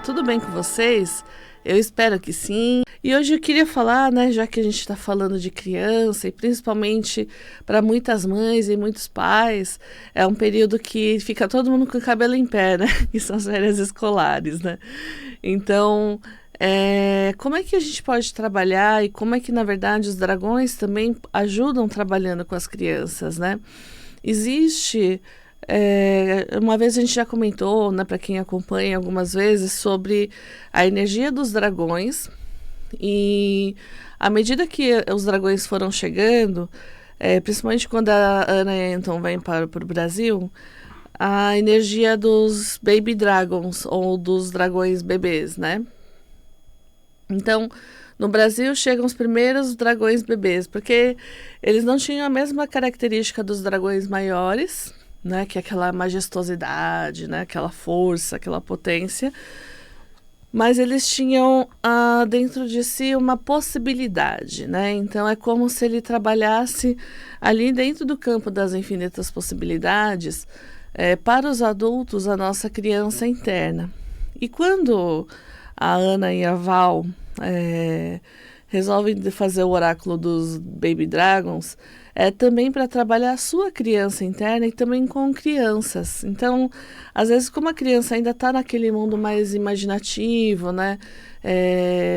tudo bem com vocês? Eu espero que sim. E hoje eu queria falar, né, já que a gente está falando de criança e principalmente para muitas mães e muitos pais, é um período que fica todo mundo com o cabelo em pé, né? Que são as férias escolares, né? Então, como é que a gente pode trabalhar e como é que, na verdade, os dragões também ajudam trabalhando com as crianças, né? Existe. Uma vez a gente já comentou, né, para quem acompanha algumas vezes, sobre a energia dos dragões. E à medida que os dragões foram chegando, principalmente quando a Ana Anton vem para o Brasil, a energia dos baby dragons, ou dos dragões bebês, né? Então, no Brasil chegam os primeiros dragões bebês, porque eles não tinham a mesma característica dos dragões maiores, né, que é aquela majestosidade, né, aquela força, aquela potência, mas eles tinham dentro de si uma possibilidade, né? Então é como se ele trabalhasse ali dentro do campo das infinitas possibilidades, para os adultos, a nossa criança interna. E quando a Ana e a Val resolvem fazer o oráculo dos Baby Dragons, também para trabalhar a sua criança interna e também com crianças. Então, às vezes, como a criança ainda está naquele mundo mais imaginativo, né?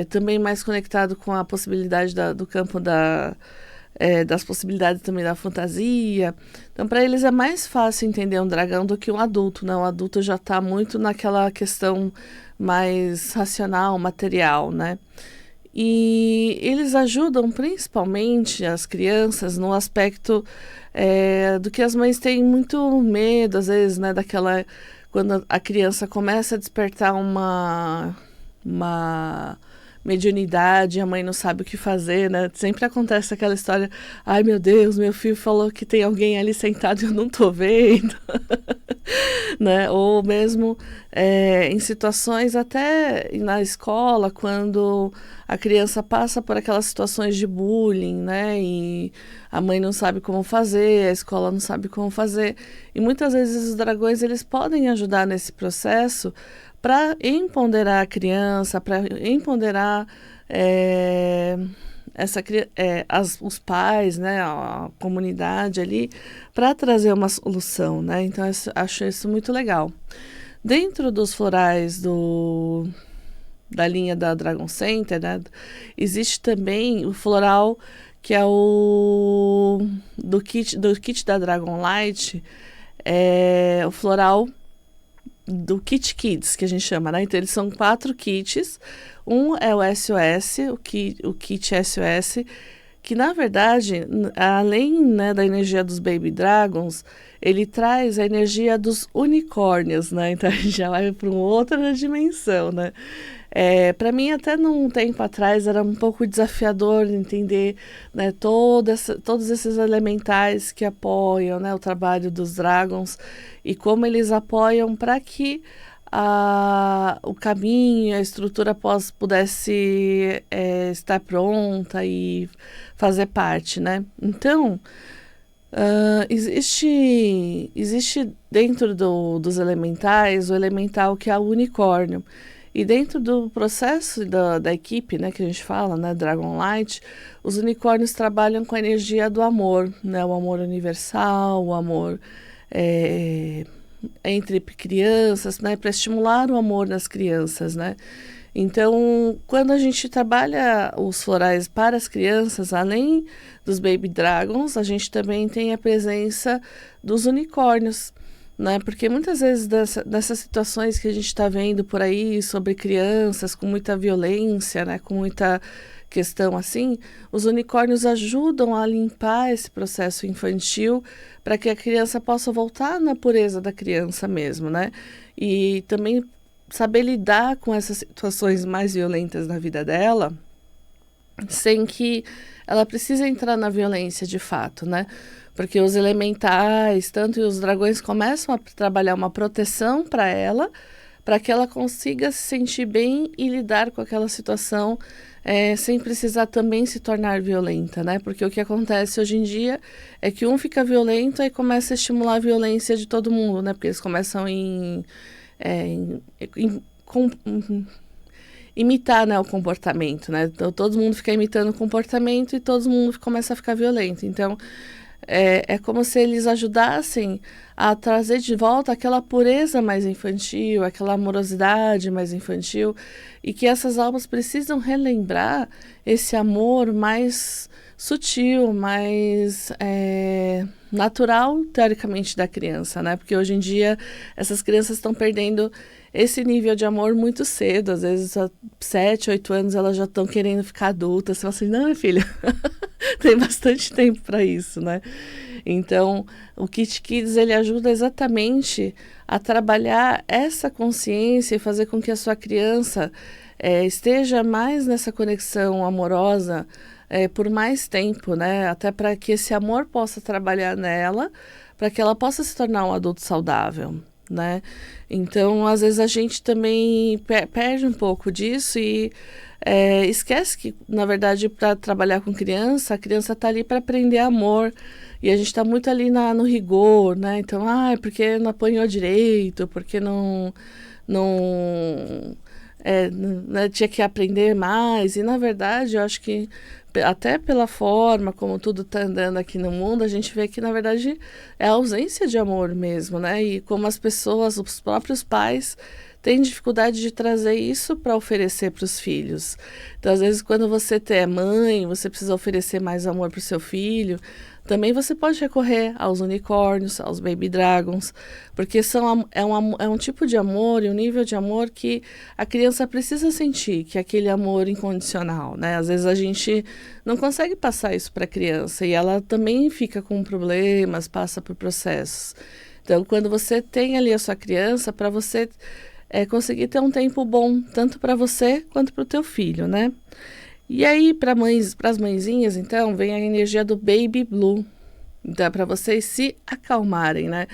Também mais conectado com a possibilidade do campo das possibilidades também da fantasia. Então, para eles é mais fácil entender um dragão do que um adulto, né? O adulto já está muito naquela questão mais racional, material, né? E eles ajudam principalmente as crianças no aspecto do que as mães têm muito medo, às vezes, né? Daquela, quando a criança começa a despertar uma mediunidade, a mãe não sabe o que fazer, né? Sempre acontece aquela história, ai meu Deus, meu filho falou que tem alguém ali sentado e eu não tô vendo. Né? Ou mesmo em situações até na escola, quando a criança passa por aquelas situações de bullying, né? E a mãe não sabe como fazer, a escola não sabe como fazer. E muitas vezes os dragões eles podem ajudar nesse processo para empoderar a criança, para empoderar os pais, né, a comunidade ali, para trazer uma solução, né? Então, eu acho isso muito legal. Dentro dos florais da linha da Dragon Center, né, existe também o floral que é do kit da Dragon Light, o floral do Kit Kids, que a gente chama, né? Então, eles são 4 kits. Um é o SOS, o kit SOS, que, na verdade, além, né, da energia dos Baby Dragons, ele traz a energia dos unicórnios, né? Então, a gente já vai para uma outra dimensão, né? Para mim, até num tempo atrás, era um pouco desafiador entender, né, todos esses elementais que apoiam, né, o trabalho dos Dragons e como eles apoiam para que o caminho, a estrutura pudesse estar pronta e fazer parte, né? Então, existe dentro dos elementais o elemental que é o unicórnio. E dentro do processo da equipe, né, que a gente fala, né, Dragon Light, os unicórnios trabalham com a energia do amor, né, o amor universal, o amor entre crianças, né, para estimular o amor nas crianças, né. Então, quando a gente trabalha os florais para as crianças, além dos Baby Dragons, a gente também tem a presença dos unicórnios, né? Porque muitas vezes dessas situações que a gente está vendo por aí sobre crianças com muita violência, né? Com muita questão assim, os unicórnios ajudam a limpar esse processo infantil para que a criança possa voltar na pureza da criança mesmo, né? E também saber lidar com essas situações mais violentas na vida dela, sem que ela precise entrar na violência de fato, né? Porque os elementais, tanto os dragões, começam a trabalhar uma proteção para ela, para que ela consiga se sentir bem e lidar com aquela situação sem precisar também se tornar violenta, né? Porque o que acontece hoje em dia é que um fica violento e começa a estimular a violência de todo mundo, né? Porque eles começam imitar, né, o comportamento, né? Então, todo mundo fica imitando o comportamento e todo mundo começa a ficar violento. Então, é como se eles ajudassem a trazer de volta aquela pureza mais infantil, aquela amorosidade mais infantil, e que essas almas precisam relembrar esse amor mais sutil, mais natural, teoricamente, da criança, né? Porque hoje em dia essas crianças estão perdendo esse nível de amor muito cedo. Às vezes, há 7, 8 anos, elas já estão querendo ficar adultas. Você fala assim, não, minha filha, tem bastante tempo para isso, né? Então, o Kit Kids, ele ajuda exatamente a trabalhar essa consciência e fazer com que a sua criança esteja mais nessa conexão amorosa por mais tempo, né? Até para que esse amor possa trabalhar nela, para que ela possa se tornar um adulto saudável, né? Então, às vezes a gente também perde um pouco disso e esquece que, na verdade, para trabalhar com criança, a criança está ali para aprender amor. E a gente está muito ali no rigor, né? Então, porque não apanhou direito, porque não tinha que aprender mais. E, na verdade, eu acho que até pela forma como tudo está andando aqui no mundo, a gente vê que, na verdade, é a ausência de amor mesmo, né? E como as pessoas, os próprios pais, têm dificuldade de trazer isso para oferecer para os filhos. Então, às vezes, quando você é mãe, você precisa oferecer mais amor para o seu filho. Também você pode recorrer aos unicórnios, aos baby dragons, porque é um tipo de amor e um nível de amor que a criança precisa sentir, que é aquele amor incondicional, né? Às vezes a gente não consegue passar isso para a criança e ela também fica com problemas, passa por processos. Então, quando você tem ali a sua criança, para você conseguir ter um tempo bom, tanto para você quanto para o teu filho, né? E aí, para as mãezinhas, então, vem a energia do Baby Blue. Então, é para vocês se acalmarem, né?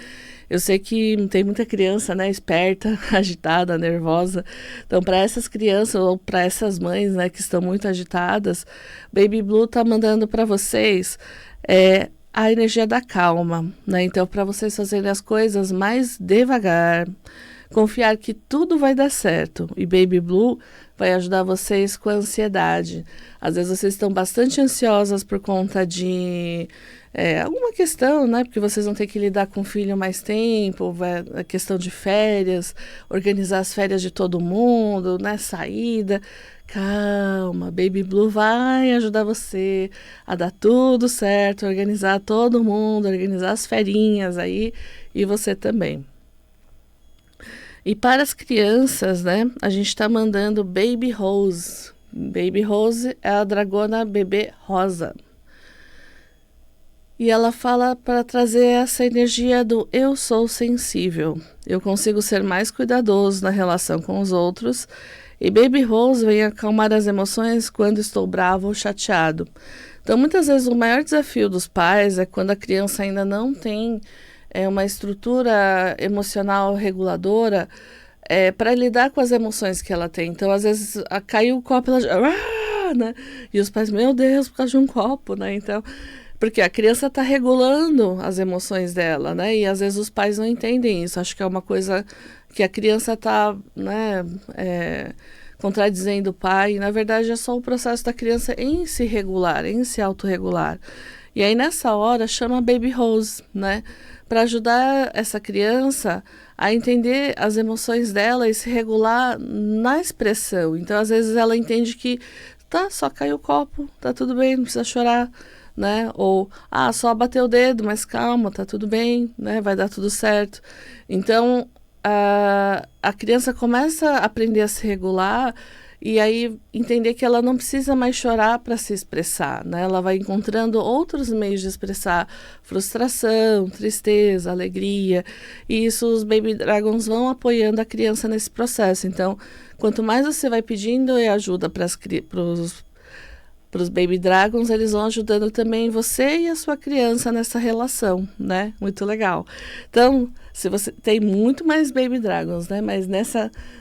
Eu sei que tem muita criança, né, esperta, agitada, nervosa. Então, para essas crianças ou para essas mães, né, que estão muito agitadas, Baby Blue tá mandando para vocês a energia da calma, né? Então, para vocês fazerem as coisas mais devagar, confiar que tudo vai dar certo. E Baby Blue vai ajudar vocês com a ansiedade. Às vezes vocês estão bastante ansiosas por conta de alguma questão, né? Porque vocês vão ter que lidar com o filho mais tempo, a questão de férias, organizar as férias de todo mundo, né? Saída. Calma, Baby Blue vai ajudar você a dar tudo certo, organizar todo mundo, organizar as ferinhas aí e você também. E para as crianças, né, a gente está mandando Baby Rose. Baby Rose é a dragona bebê rosa. E ela fala para trazer essa energia do eu sou sensível. Eu consigo ser mais cuidadoso na relação com os outros. E Baby Rose vem acalmar as emoções quando estou bravo ou chateado. Então, muitas vezes, o maior desafio dos pais é quando a criança ainda não tem uma estrutura emocional reguladora para lidar com as emoções que ela tem. Então, às vezes, caiu o copo, ela já... né? E os pais, meu Deus, por causa de um copo, né? Então, porque a criança está regulando as emoções dela, né? E às vezes os pais não entendem isso. Acho que é uma coisa que a criança está, né, contradizendo o pai. E, na verdade, é só o processo da criança em se regular, em se autorregular. E aí, nessa hora, chama Baby Rose, né? Para ajudar essa criança a entender as emoções dela e se regular na expressão. Então, às vezes, ela entende que só caiu o copo, tá tudo bem, não precisa chorar, né? Ou, só bateu o dedo, mas calma, tá tudo bem, né? Vai dar tudo certo. Então, a criança começa a aprender a se regular e aí entender que ela não precisa mais chorar para se expressar, né? Ela vai encontrando outros meios de expressar frustração, tristeza, alegria, e isso os Baby Dragons vão apoiando a criança nesse processo. Então, quanto mais você vai pedindo ajuda para os Baby Dragons, eles vão ajudando também você e a sua criança nessa relação, né? Muito legal. Então, se você tem muito mais Baby Dragons, né? Mas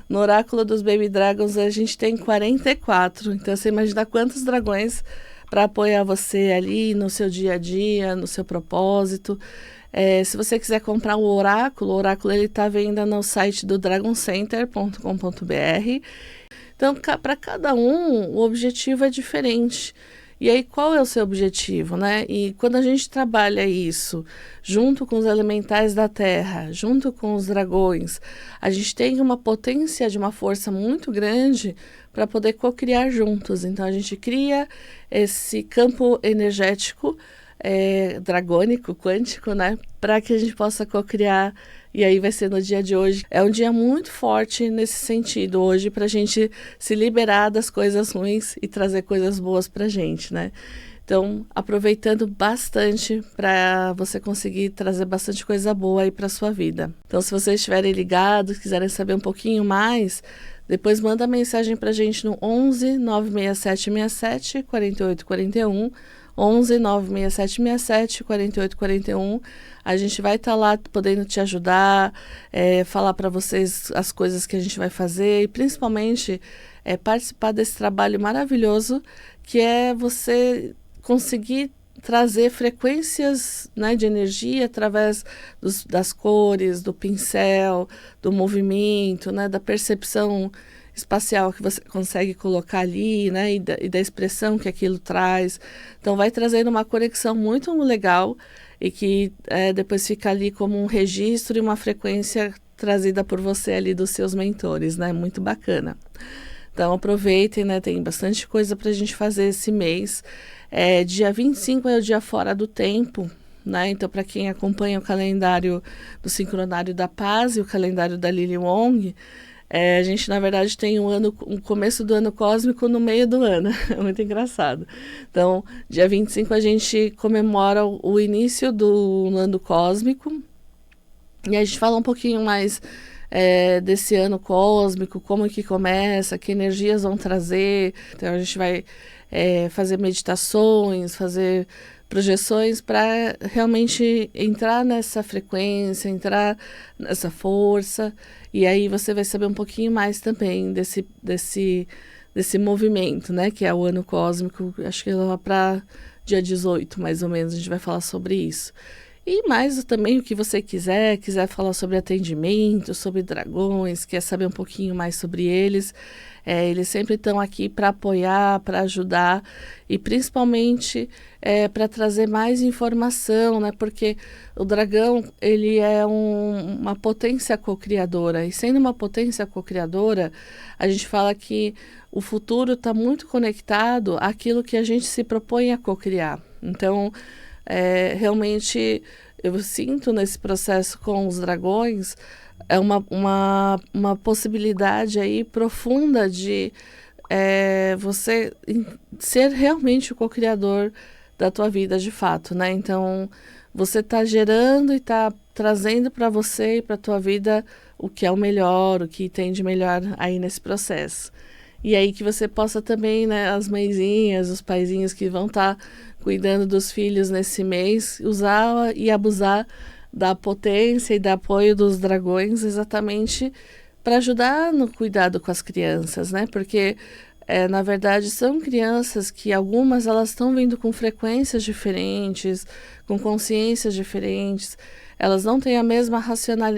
no oráculo dos Baby Dragons a gente tem 44. Então, você imagina quantos dragões para apoiar você ali no seu dia a dia, no seu propósito. Se você quiser comprar o oráculo ele está à venda no site do dragoncenter.com.br. Então, para cada um, o objetivo é diferente. E aí, qual é o seu objetivo, né? E quando a gente trabalha isso, junto com os elementais da terra, junto com os dragões, a gente tem uma potência de uma força muito grande para poder co-criar juntos. Então, a gente cria esse campo energético, dragônico, quântico, né? Para que a gente possa co-criar. E aí vai ser no dia de hoje. É um dia muito forte nesse sentido hoje, para a gente se liberar das coisas ruins e trazer coisas boas para a gente, né? Então, aproveitando bastante para você conseguir trazer bastante coisa boa aí para sua vida. Então, se vocês estiverem ligados, quiserem saber um pouquinho mais, depois manda mensagem para a gente no 11 96767 4841. 11 96767 4841. A gente vai estar lá podendo te ajudar, falar para vocês as coisas que a gente vai fazer e principalmente participar desse trabalho maravilhoso que é você conseguir trazer frequências, né, de energia através das cores, do pincel, do movimento, né, da percepção espacial que você consegue colocar ali, né, e da expressão que aquilo traz. Então vai trazendo uma conexão muito legal e que depois fica ali como um registro e uma frequência trazida por você ali dos seus mentores, né, muito bacana. Então aproveitem, né, tem bastante coisa para a gente fazer esse mês. Dia 25 é o dia fora do tempo, né? Então, para quem acompanha o calendário do Sincronário da Paz e o calendário da Lily Wong, a gente, na verdade, tem um começo do ano cósmico no meio do ano. É muito engraçado. Então, dia 25 a gente comemora o início do ano cósmico. E a gente fala um pouquinho mais desse ano cósmico, como que começa, que energias vão trazer. Então, a gente vai fazer meditações, fazer projeções para realmente entrar nessa frequência, entrar nessa força, e aí você vai saber um pouquinho mais também desse movimento, né, que é o ano cósmico. Acho que lá para dia 18, mais ou menos, a gente vai falar sobre isso. E mais também o que você quiser falar sobre atendimento, sobre dragões, quer saber um pouquinho mais sobre eles, eles sempre estão aqui para apoiar, para ajudar e principalmente para trazer mais informação, né? Porque o dragão ele é uma potência co-criadora e sendo uma potência co-criadora, a gente fala que o futuro está muito conectado àquilo que a gente se propõe a co-criar. Então, realmente eu sinto nesse processo com os dragões uma possibilidade aí profunda de você ser realmente o co-criador da tua vida de fato, né? Então você está gerando e está trazendo para você e para a tua vida o que é o melhor, o que tem de melhor aí nesse processo. E aí que você possa também, né, as mãezinhas, os paizinhos que vão estar cuidando dos filhos nesse mês, usar e abusar da potência e do apoio dos dragões exatamente para ajudar no cuidado com as crianças, né? Porque, na verdade, são crianças que algumas elas estão vindo com frequências diferentes, com consciências diferentes, elas não têm a mesma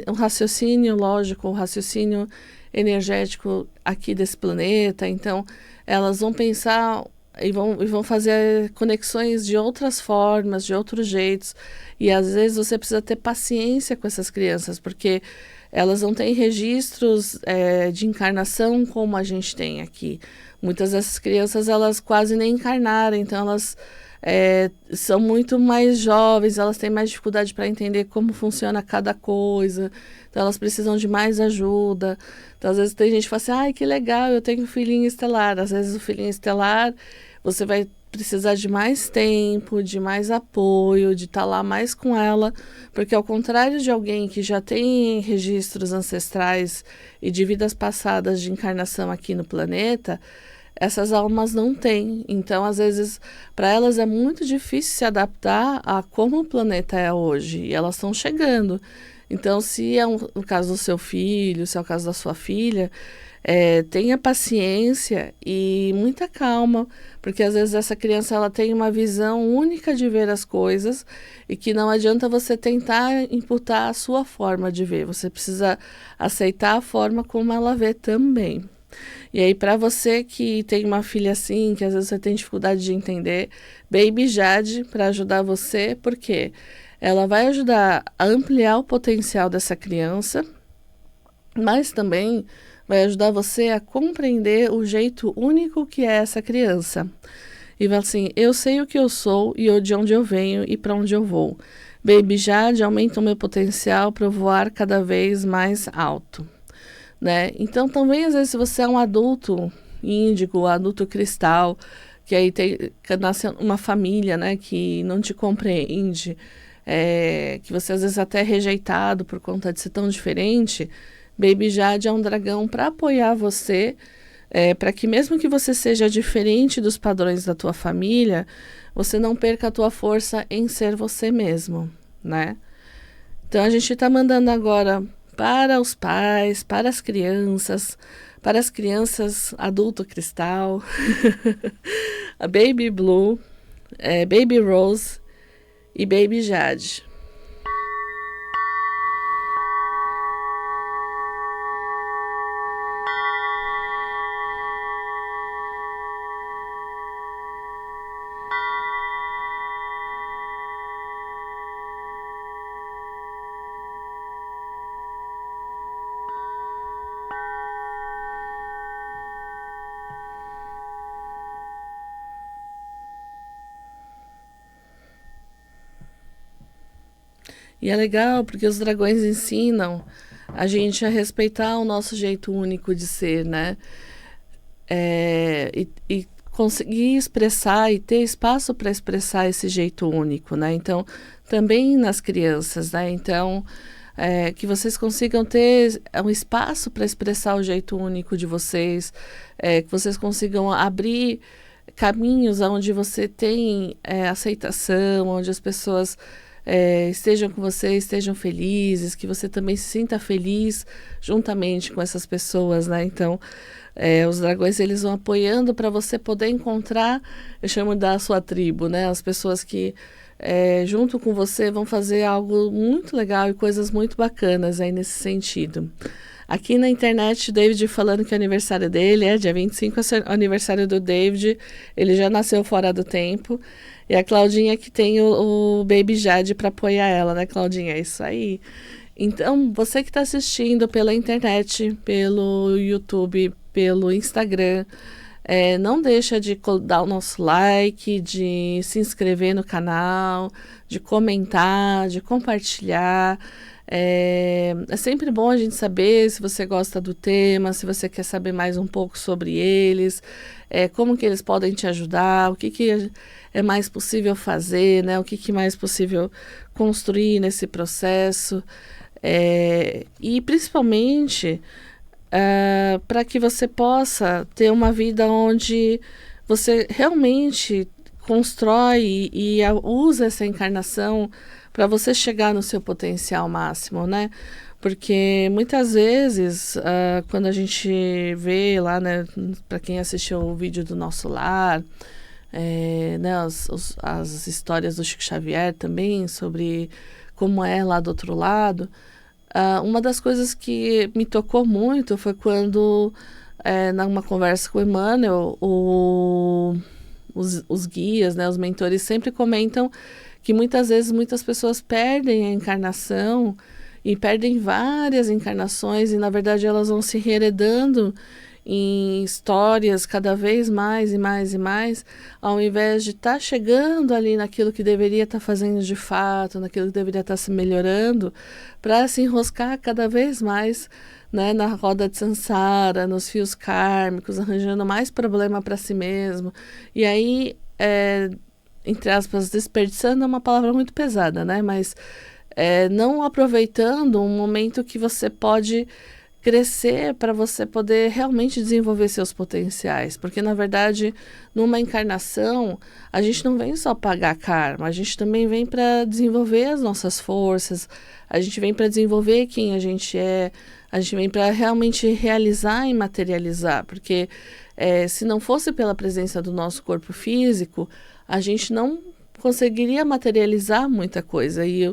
o raciocínio lógico, o raciocínio energético aqui desse planeta, então elas vão pensar e vão fazer conexões de outras formas, de outros jeitos, e às vezes você precisa ter paciência com essas crianças, porque elas não têm registros de encarnação como a gente tem aqui. Muitas dessas crianças elas quase nem encarnaram, então elas são muito mais jovens, elas têm mais dificuldade para entender como funciona cada coisa, então elas precisam de mais ajuda. Então às vezes tem gente que fala assim, ai que legal, eu tenho um filhinho estelar. Às vezes o filhinho estelar você vai precisar de mais tempo, de mais apoio, de estar lá mais com ela, porque ao contrário de alguém que já tem registros ancestrais e de vidas passadas de encarnação aqui no planeta, essas almas não têm. Então, às vezes, para elas é muito difícil se adaptar a como o planeta é hoje, e elas estão chegando. Então, se é o caso do seu filho, se é o caso da sua filha, Tenha paciência e muita calma, porque às vezes essa criança ela tem uma visão única de ver as coisas e que não adianta você tentar imputar a sua forma de ver, você precisa aceitar a forma como ela vê também. E aí, para você que tem uma filha assim, que às vezes você tem dificuldade de entender, Baby Jade para ajudar você, porque ela vai ajudar a ampliar o potencial dessa criança, mas também vai ajudar você a compreender o jeito único que é essa criança. E vai assim, eu sei o que eu sou e de onde eu venho e para onde eu vou. Baby Jade aumenta o meu potencial para voar cada vez mais alto, né? Então também às vezes se você é um adulto índigo, adulto cristal, que aí que nasce uma família, né, que não te compreende, que você às vezes até é rejeitado por conta de ser tão diferente, Baby Jade é um dragão para apoiar você, para que mesmo que você seja diferente dos padrões da tua família, você não perca a tua força em ser você mesmo, né? Então a gente está mandando agora para os pais, para as crianças adulto cristal, a Baby Blue, Baby Rose e Baby Jade. E é legal porque os dragões ensinam a gente a respeitar o nosso jeito único de ser, né? E conseguir expressar e ter espaço para expressar esse jeito único, né? Então, também nas crianças, né? Então, que vocês consigam ter um espaço para expressar o jeito único de vocês, que vocês consigam abrir caminhos onde você tem aceitação, onde as pessoas estejam com você, estejam felizes, que você também se sinta feliz juntamente com essas pessoas, né? Então, os dragões eles vão apoiando para você poder encontrar, eu chamo da sua tribo, né? As pessoas que junto com você vão fazer algo muito legal e coisas muito bacanas aí nesse sentido. Aqui na internet, o David falando que o aniversário dele é dia 25, é o aniversário do David, ele já nasceu fora do tempo. E a Claudinha que tem o Baby Jade para apoiar ela, né, Claudinha? É isso aí. Então, você que está assistindo pela internet, pelo YouTube, pelo Instagram, não deixa de dar o nosso like, de se inscrever no canal, de comentar, de compartilhar. É sempre bom a gente saber se você gosta do tema, se você quer saber mais um pouco sobre eles, como que eles podem te ajudar, o que é mais possível fazer, né? O que mais possível construir nesse processo. E principalmente para que você possa ter uma vida onde você realmente constrói e usa essa encarnação para você chegar no seu potencial máximo, né? Porque muitas vezes, quando a gente vê lá, né, para quem assistiu o vídeo do Nosso Lar, né, as histórias do Chico Xavier também, sobre como é lá do outro lado, uma das coisas que me tocou muito foi quando, numa conversa com o Emmanuel, os guias, né, os mentores sempre comentam que muitas vezes muitas pessoas perdem a encarnação e perdem várias encarnações e na verdade elas vão se reheredando em histórias cada vez mais e mais e mais, ao invés de estar chegando ali naquilo que deveria estar fazendo de fato, naquilo que deveria estar se melhorando, para se enroscar cada vez mais, né, na roda de samsara, nos fios kármicos, arranjando mais problema para si mesmo. E aí, entre aspas, desperdiçando é uma palavra muito pesada, né? Mas não aproveitando um momento que você pode crescer para você poder realmente desenvolver seus potenciais, porque na verdade, numa encarnação, a gente não vem só pagar karma, a gente também vem para desenvolver as nossas forças, a gente vem para desenvolver quem a gente é, a gente vem para realmente realizar e materializar, porque se não fosse pela presença do nosso corpo físico, a gente não conseguiria materializar muita coisa. E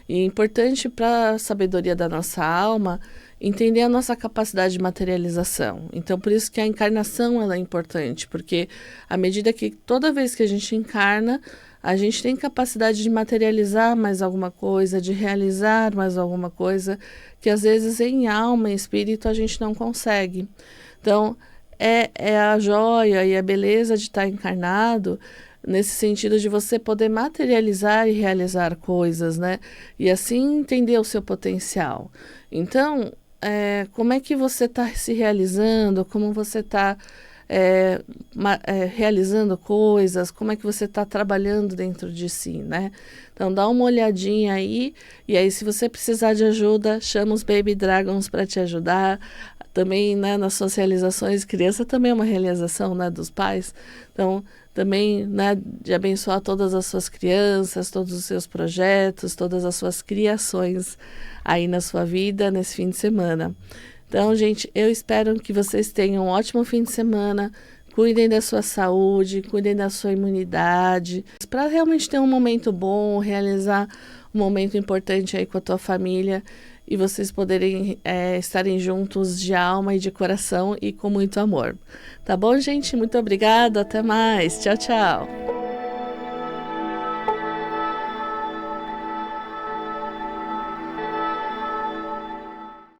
é importante para a sabedoria da nossa alma entender a nossa capacidade de materialização. Então, por isso que a encarnação ela é importante, porque à medida que toda vez que a gente encarna, a gente tem capacidade de materializar mais alguma coisa, de realizar mais alguma coisa, que às vezes em alma, em espírito, a gente não consegue. Então, é a joia e a beleza de estar encarnado, nesse sentido de você poder materializar e realizar coisas, né? E assim entender o seu potencial. Então, como é que você está se realizando, como você está realizando coisas, como é que você está trabalhando dentro de si, né? Então dá uma olhadinha aí, e aí se você precisar de ajuda, chama os Baby Dragons para te ajudar. Também, né, nas suas realizações, criança também é uma realização, né, dos pais. Então, também, né, de abençoar todas as suas crianças, todos os seus projetos, todas as suas criações aí na sua vida, nesse fim de semana. Então, gente, eu espero que vocês tenham um ótimo fim de semana, cuidem da sua saúde, cuidem da sua imunidade, para realmente ter um momento bom, realizar um momento importante aí com a tua família e vocês poderem estarem juntos de alma e de coração e com muito amor. Tá bom, gente? Muito obrigada, até mais. Tchau, tchau.